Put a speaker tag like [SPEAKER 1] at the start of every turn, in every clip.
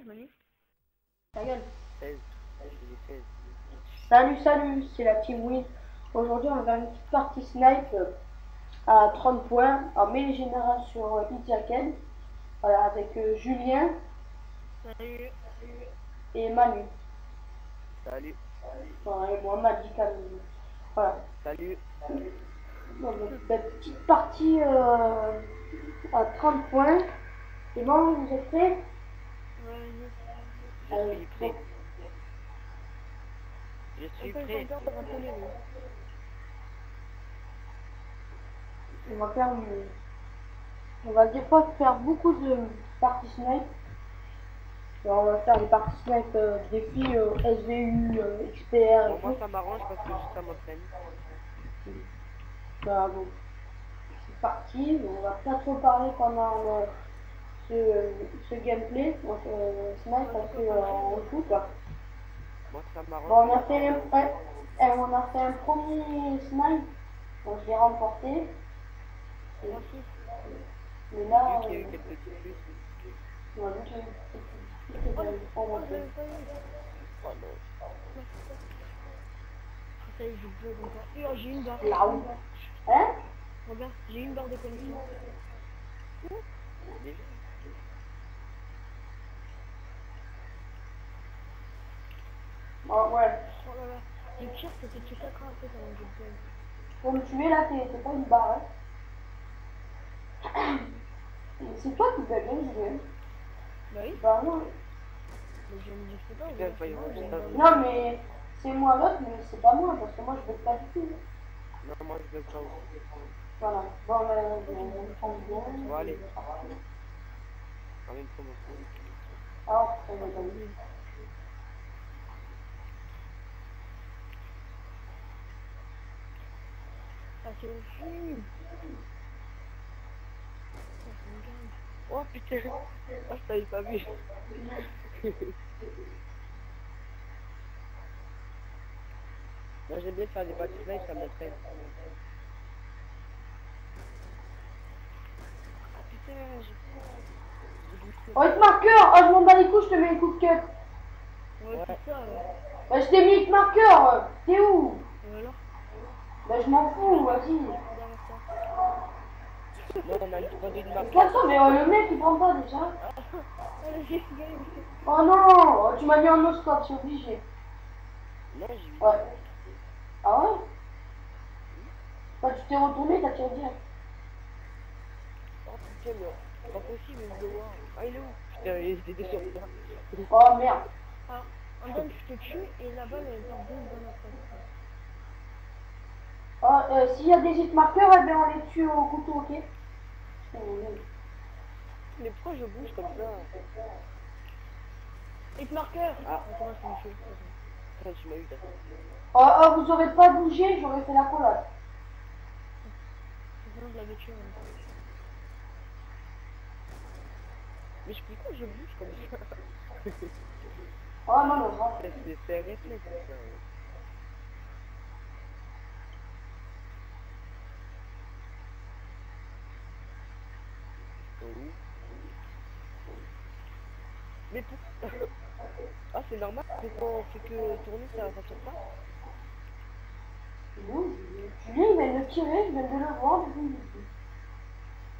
[SPEAKER 1] âge, Manu?
[SPEAKER 2] Ta gueule.
[SPEAKER 3] 16. J'ai 16.
[SPEAKER 2] Salut, c'est la team Win. Aujourd'hui, on va faire une petite partie snipe à 30 points en mêlée générale sur Itiaken. Voilà, avec Julien
[SPEAKER 1] Salut.
[SPEAKER 2] et Manu.
[SPEAKER 3] Salut.
[SPEAKER 2] Voilà, et moi, Magical. Voilà.
[SPEAKER 3] Salut.
[SPEAKER 2] Donc, cette petite partie à 30 points. C'est bon, vous êtes prêts?
[SPEAKER 1] Ouais,
[SPEAKER 3] Je suis prêt. Je suis prêt.
[SPEAKER 2] On va des fois faire beaucoup de parties snipe. Et on va faire des parties snipe défis SVU, XPR
[SPEAKER 3] Bon,
[SPEAKER 2] et
[SPEAKER 3] moi
[SPEAKER 2] tout.
[SPEAKER 3] ça m'arrange parce que ça m'entraîne.
[SPEAKER 2] Bah, bon, c'est parti. On va pas trop parler pendant ce gameplay, donc snipe parce que on joue quoi.
[SPEAKER 3] Moi ça m'arrange.
[SPEAKER 2] Bon, on a fait un premier snipe, donc je l'ai remporté. Mais là,
[SPEAKER 3] Vu qu'il y a eu quelques petits plus.
[SPEAKER 2] on va juste
[SPEAKER 1] Oh non. Ça y est, je bug encore. Oh, j'ai une barre.
[SPEAKER 2] là-haut. Hein?
[SPEAKER 1] Regarde, j'ai une barre de connexion.
[SPEAKER 3] Déjà.
[SPEAKER 2] Oh, ouais.
[SPEAKER 1] Oh là là. Le pire, c'est que tu claqueras un peu quand même, je bug.
[SPEAKER 2] Pour me tuer là, c'est pas une barre. Hein? C'est toi qui bug, hein, Julien?
[SPEAKER 1] Bah oui.
[SPEAKER 2] Bah non.
[SPEAKER 1] Mais je me dis que c'est pas.
[SPEAKER 3] Putain, pas y
[SPEAKER 1] moi,
[SPEAKER 3] avoir
[SPEAKER 1] j'ai une
[SPEAKER 3] ça.
[SPEAKER 1] barre de
[SPEAKER 2] Non, mais c'est moi l'autre, mais c'est pas moi, parce que moi je bug pas du tout.
[SPEAKER 3] Non, moi je veux pas aussi.
[SPEAKER 2] Voilà. Bon, on prend bien.
[SPEAKER 3] Bon, allez. En même temps, moi.
[SPEAKER 2] Alors, on va dans le-
[SPEAKER 1] Ah, c'est au film.
[SPEAKER 3] Oh putain. Ah, je t'avais pas vu. Moi j'aime bien faire des parties snipe, ça m'entraîne.
[SPEAKER 1] Ah putain, j'ai...
[SPEAKER 2] Oh, hit marqueur! Oh, je m'en bats les couilles, je te mets un coup de cut.
[SPEAKER 1] Ouais,
[SPEAKER 3] Ouais.
[SPEAKER 1] c'est ça, ouais.
[SPEAKER 2] Bah, je t'ai mis hit marqueur! T'es où?
[SPEAKER 1] Et alors?
[SPEAKER 2] Bah, je m'en fous, vas-y.
[SPEAKER 1] Derrière ça.
[SPEAKER 3] Non, on a une 3D de marque.
[SPEAKER 2] Attends, mais le mec il prend pas déjà.
[SPEAKER 1] Ah, j'ai gagné.
[SPEAKER 2] Oh non! Oh, tu m'as mis en no-scope, c'est obligé.
[SPEAKER 3] Non, j'ai vu.
[SPEAKER 2] Ouais. Ah ouais? Bah, tu t'es retourné, t'as tiré direct.
[SPEAKER 3] Oh putain, mais c'est pas possible, il me voir. Ah, il est où? Putain, il était déjà sur moi.
[SPEAKER 2] Oh merde.
[SPEAKER 1] Ah, en donne, je te tue et la balle elle part boum dans la face.
[SPEAKER 2] Oh, s'il y a des hit marqueurs, eh bien on les tue au couteau, ok?
[SPEAKER 3] Mais pourquoi je bouge comme ça?
[SPEAKER 1] Hit marqueur!
[SPEAKER 3] Ah.
[SPEAKER 1] Comment je me tue?
[SPEAKER 3] Putain, tu m'as eu d'accord.
[SPEAKER 2] Oh, vous aurez pas bougé, j'aurais fait la collade.
[SPEAKER 1] Sinon, je l'avais tué.
[SPEAKER 3] Mais je pourquoi je bouge comme ça?
[SPEAKER 2] Oh non, non, non.
[SPEAKER 3] C'est un réflexe ça. Oui. Mais pourquoi? Ah, c'est normal, mais quand on fait que tourner, ça tire pas?
[SPEAKER 2] Bon, Julien, il vient de tirer, je viens de le voir, du coup.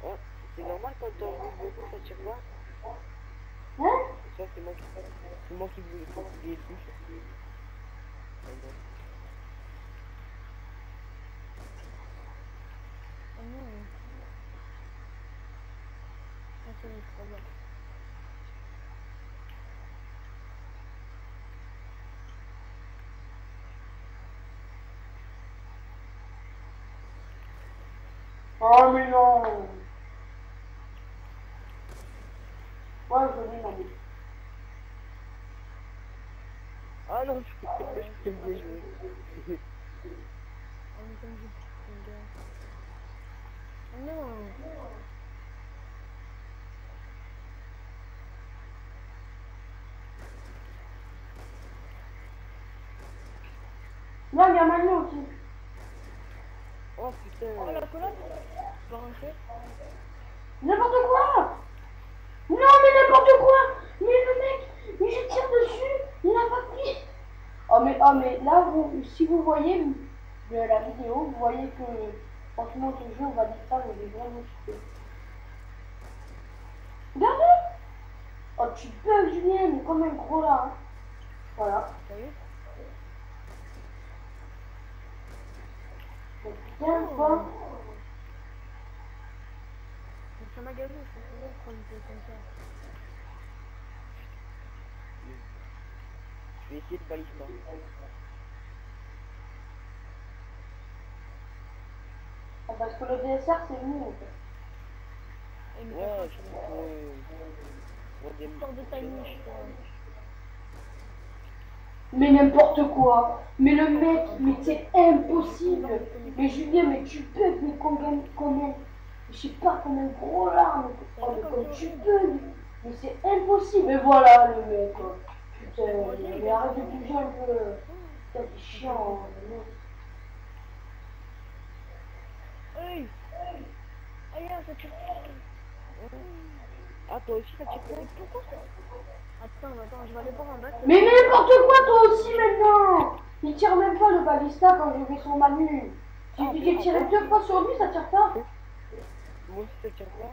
[SPEAKER 3] Ah, c'est normal quand on bouge beaucoup, ça tire pas?
[SPEAKER 2] Hein?
[SPEAKER 3] Ça, c'est moi qui bouge les touches. Ah, non.
[SPEAKER 1] Oh non. Ah, c'est trop bien.
[SPEAKER 2] Oh mais non. Ouais, je l'ai, non.
[SPEAKER 3] Ah non, je peux bien jouer.
[SPEAKER 1] Oh, mais comme je... Oh non.
[SPEAKER 2] Non, il y a Manu aussi.
[SPEAKER 3] Oh putain.
[SPEAKER 1] Oh, la collade? Pas rentrer?
[SPEAKER 2] N'importe quoi. Non, mais n'importe quoi. Mais le mec, je tire dessus, il n'a pas pris. Oh mais là, vous, si vous voyez de la vidéo, vous voyez que franchement ce jeu, on va dire ça, mais il est vraiment super. Regardez. Oh, tu peux, Julien, mais comme un gros là. Hein. Voilà.
[SPEAKER 3] T'as vu?
[SPEAKER 2] Donc, putain, quoi.
[SPEAKER 1] Ça m'a gagné, je pense que prendre une comme ça.
[SPEAKER 3] Je vais essayer de balista.
[SPEAKER 2] Ah, parce que le DSR, c'est mou. En fait.
[SPEAKER 1] Et mais
[SPEAKER 3] Ouais, je trouve pour des...
[SPEAKER 1] sors de ta niche, toi.
[SPEAKER 2] Mais n'importe quoi. Mais le mec, mais c'est impossible. Mais Julien, mais tu peux, mais combien, je sais pas combien de gros larmes. Oh, mais comme tu peux. Mais c'est impossible. Et voilà le mec. Quoi. Putain, mais arrête de bouger un peu. Putain, c'est chiant.
[SPEAKER 1] Hey! Aïe, ça tire.
[SPEAKER 3] Ah, toi aussi, ça tire pas?
[SPEAKER 1] Pourquoi ça? Attends, je vais aller voir en bas.
[SPEAKER 2] Mais n'importe quoi, toi aussi maintenant. Il tire même pas le balista quand je vais sur Manu. J'ai tiré 2 fois sur lui, ça tire pas.
[SPEAKER 3] Moi aussi, ça tire pas.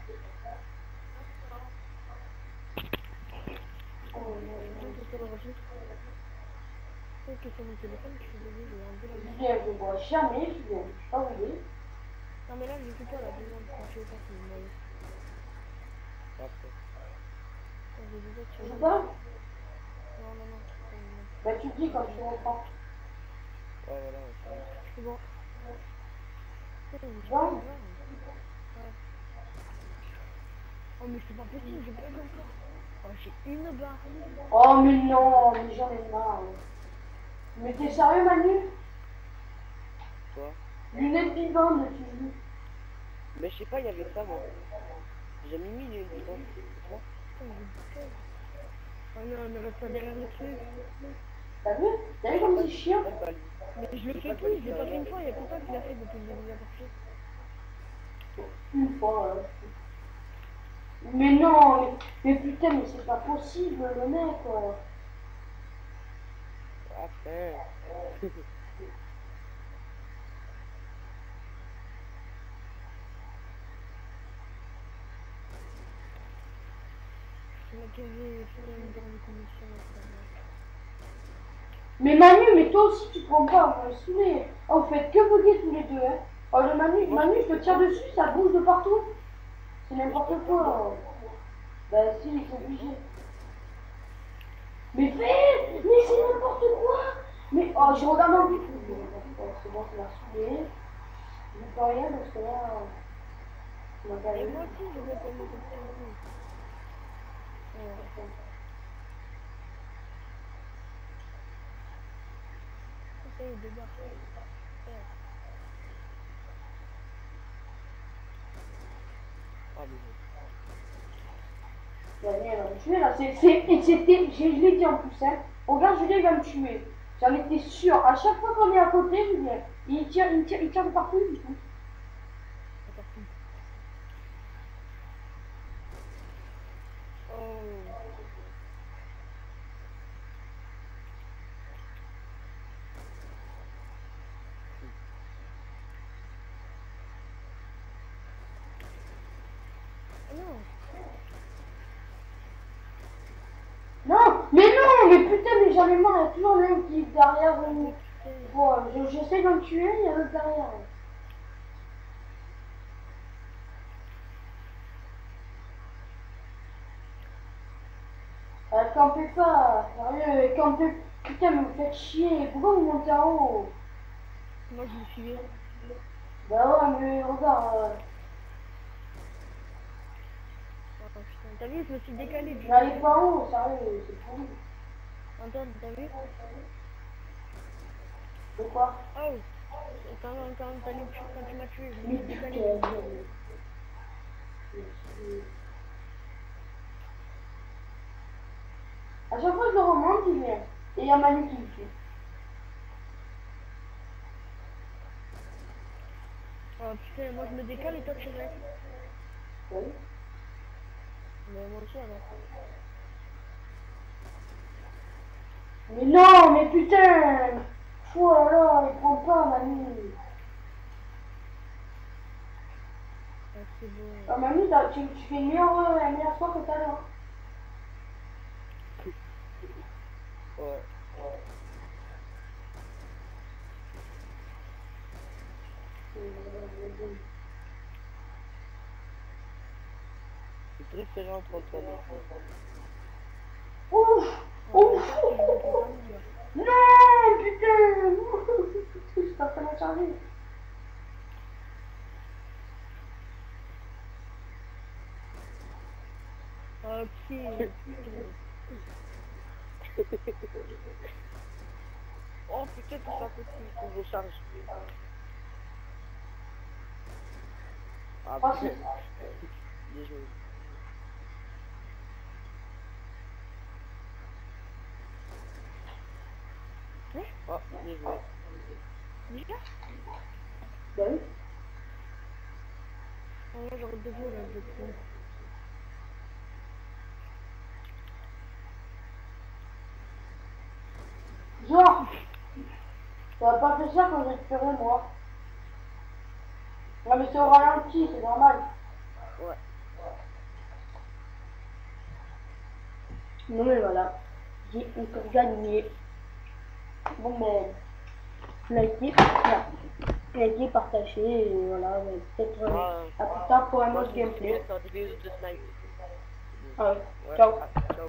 [SPEAKER 1] Que sur mon téléphone, je suis désolé, j'ai enlevé la musique.
[SPEAKER 2] Julien, je vois jamais, Julien. Je sais pas où il est.
[SPEAKER 1] Non, mais là, j'écoute pas la deuxième quand tu veux pas qu'il me maille.
[SPEAKER 3] Après.
[SPEAKER 1] J'ai déjà
[SPEAKER 2] Tu
[SPEAKER 1] tiré.
[SPEAKER 2] joues pas?
[SPEAKER 1] Non.
[SPEAKER 2] Bah tu dis quand tu reprends.
[SPEAKER 3] Ouais, voilà,
[SPEAKER 1] C'est bon.
[SPEAKER 2] Bon.
[SPEAKER 1] Ouais. Oh, mais c'est pas possible, je bug encore. Oh, j'ai une barre.
[SPEAKER 2] Oh mais non, mais j'en ai marre. Mais t'es sérieux Manu?
[SPEAKER 3] quoi?
[SPEAKER 2] Lunettes vivantes, tu joues.
[SPEAKER 3] Mais je sais pas, il y avait ça, moi. J'ai jamais mis les vivantes, c'est ça?
[SPEAKER 1] Oh non, ne reste pas derrière le truc.
[SPEAKER 2] T'as vu? T'as vu comme c'est chiant?
[SPEAKER 1] Mais je le fais plus, je l'ai pas fait une fois, il y a content qu'il a fait depuis le début de la partie.
[SPEAKER 2] Une fois. Mais non, mais putain, mais c'est pas possible le mec quoi.
[SPEAKER 3] Après.
[SPEAKER 1] Je m'ai carré, je une grande commission.
[SPEAKER 2] Mais Manu, mais toi aussi tu prends pas, vous me saoulez. Oh, vous faites que bugger tous les deux, hein. Oh le Manu, je te tire dessus, ça bouge de partout. C'est n'importe quoi. Bah si, c'est obligé. Mais fais! Mais c'est n'importe quoi! Mais oh, je regarde en vue. C'est bon, ça m'a saoulé. Je ne peux rien parce que là. On m'a
[SPEAKER 1] Et
[SPEAKER 2] calmé.
[SPEAKER 1] moi aussi, je vais pas me faire. Essaye de barres.
[SPEAKER 3] Ah, mais
[SPEAKER 2] Julien va me tuer là, je l'ai dit en plus, hein. Regarde, Julien il va me tuer. J'en étais sûr. À chaque fois qu'on est à côté, Julien, il tire de partout du coup.
[SPEAKER 1] Oh.
[SPEAKER 2] Non, mais putain, mais j'en ai marre, il y a toujours l'un qui est derrière ou. Bon, j'essaie d'en tuer, il y a l'autre derrière. Campez pas, sérieux, campez. Putain, mais vous faites chier, pourquoi vous montez en haut?
[SPEAKER 1] Moi, je me suis vu.
[SPEAKER 2] Bah ouais, mais regarde.
[SPEAKER 1] Oh putain, t'as vu, je me suis décalé.
[SPEAKER 2] N'allez pas en haut, sérieux, c'est pourri.
[SPEAKER 1] Antoine, t'as vu?
[SPEAKER 2] De quoi?
[SPEAKER 1] Oh! Quand tu m'as tué, je me
[SPEAKER 2] Mais
[SPEAKER 1] suis décalé.
[SPEAKER 2] putain. À chaque fois que je le remonte, il vient. Et il y a Manu qui me tue.
[SPEAKER 1] Oh putain, moi je me décale et toi tu restes.
[SPEAKER 2] Oui.
[SPEAKER 1] Mais moi aussi alors.
[SPEAKER 2] Mais non, mais putain. Oh là là, il prend pas, Manu.
[SPEAKER 1] Ah, c'est bon.
[SPEAKER 2] Ah, Manu, tu fais la meilleure soirée que tout à l'heure.
[SPEAKER 3] Ouais. J'ai préféré en 33 mètres.
[SPEAKER 2] Ouf.
[SPEAKER 1] Ouais,
[SPEAKER 2] Ouf.
[SPEAKER 1] ça, c'est le bon temps, là.
[SPEAKER 2] Non, putain. Je suis pas en charger.
[SPEAKER 1] Ok.
[SPEAKER 3] Oh putain, tout ça petit, il faut que je charge. Ah
[SPEAKER 2] Oh,
[SPEAKER 3] putain,
[SPEAKER 2] c'est...
[SPEAKER 3] bien joué. Oh, bien joué.
[SPEAKER 1] Déjà?
[SPEAKER 2] Bah oui.
[SPEAKER 1] Oh, genre de jeu, là, de coup.
[SPEAKER 2] Genre, ça va pas faire ça quand j'ai récupéré moi. Non mais c'est au ralenti, c'est normal.
[SPEAKER 3] Ouais.
[SPEAKER 2] Non mais voilà, j'ai encore gagné. Bon mais, likez, partagez, et voilà, mais peut-être à plus tard pour un
[SPEAKER 3] Moi,
[SPEAKER 2] autre
[SPEAKER 3] je me suis
[SPEAKER 2] gameplay.
[SPEAKER 3] mettre en vidéo de snipe.
[SPEAKER 2] Ouais,
[SPEAKER 3] Ouais,
[SPEAKER 2] ciao.
[SPEAKER 3] ciao.